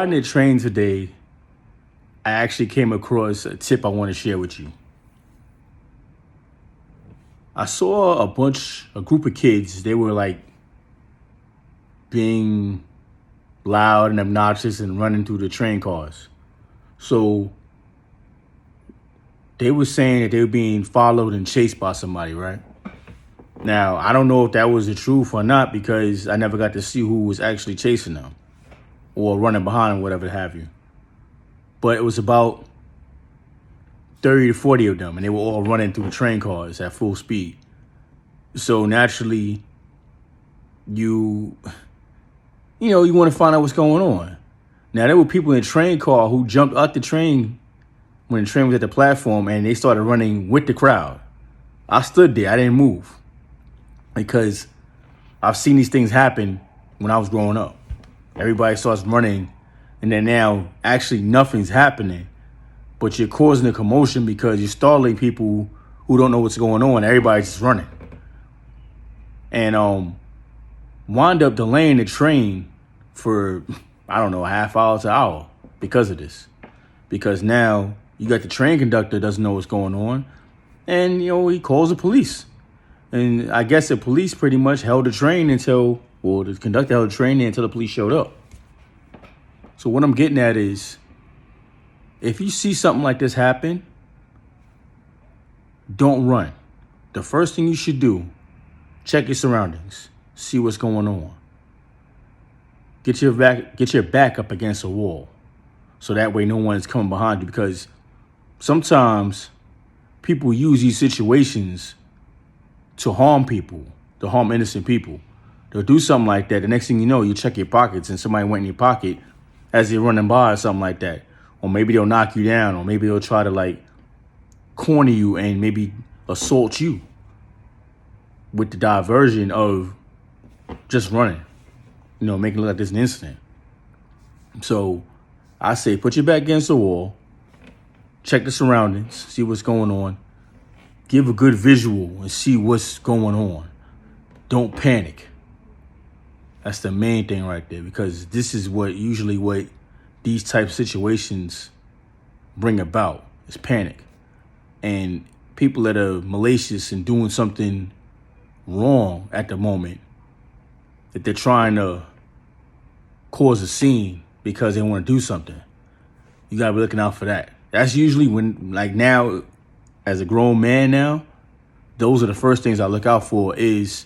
riding the train today, I actually came across a tip I want to share with you. I saw a group of kids. They were like being loud and obnoxious and running through the train cars. So they were saying that they were being followed and chased by somebody, right? Now, I don't know if that was the truth or not because I never got to see who was actually chasing them or running behind them, whatever have you. But it was about 30 to 40 of them, and they were all running through the train cars at full speed. So naturally, you want to find out what's going on. Now, there were people in the train car who jumped out the train when the train was at the platform, and they started running with the crowd. I stood there. I didn't move because I've seen these things happen when I was growing up. Everybody starts running, and then now actually nothing's happening, but you're causing a commotion because you're startling people who don't know what's going on. Everybody's just running. And wind up delaying the train for, I don't know, a half hour to an hour because of this. Because now you got the train conductor doesn't know what's going on, and he calls the police. And I guess the police pretty much held the train the conductor held the train until the police showed up. So what I'm getting at is, if you see something like this happen, don't run. The first thing you should do, check your surroundings, see what's going on. Get your back up against a wall, so that way no one is coming behind you. Because sometimes people use these situations to harm people, to harm innocent people. They'll do something like that. The next thing you know, you check your pockets and somebody went in your pocket as you're running by or something like that. Or maybe they'll knock you down, or maybe they'll try to corner you and maybe assault you with the diversion of just running, making it look like there's an incident. So I say put your back against the wall, check the surroundings, see what's going on, give a good visual and see what's going on. Don't panic. That's the main thing right there, because this is what these type of situations bring about, is panic. And people that are malicious and doing something wrong at the moment, that they're trying to cause a scene because they want to do something, you got to be looking out for that. That's usually when, now, as a grown man now, those are the first things I look out for, is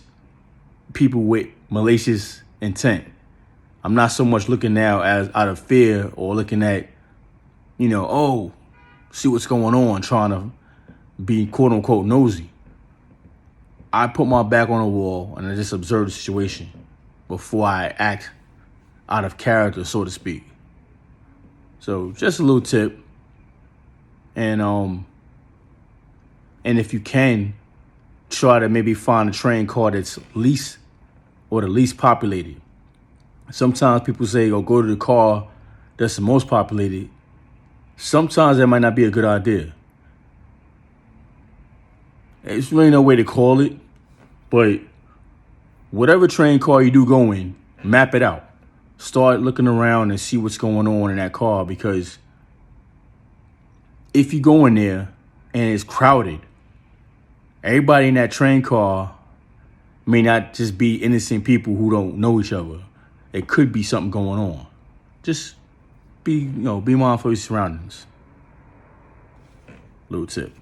people with malicious intent. I'm not so much looking now as out of fear or looking at, see what's going on, trying to be quote unquote nosy. I put my back on the wall and I just observe the situation before I act out of character, so to speak. So just a little tip. And if you can, try to maybe find a train car that's the least populated. Sometimes people say, go to the car that's the most populated. Sometimes that might not be a good idea. There's really no way to call it, but whatever train car you do go in, map it out. Start looking around and see what's going on in that car, because if you go in there and it's crowded, everybody in that train car may not just be innocent people who don't know each other. It could be something going on. Just be mindful of your surroundings. Little tip.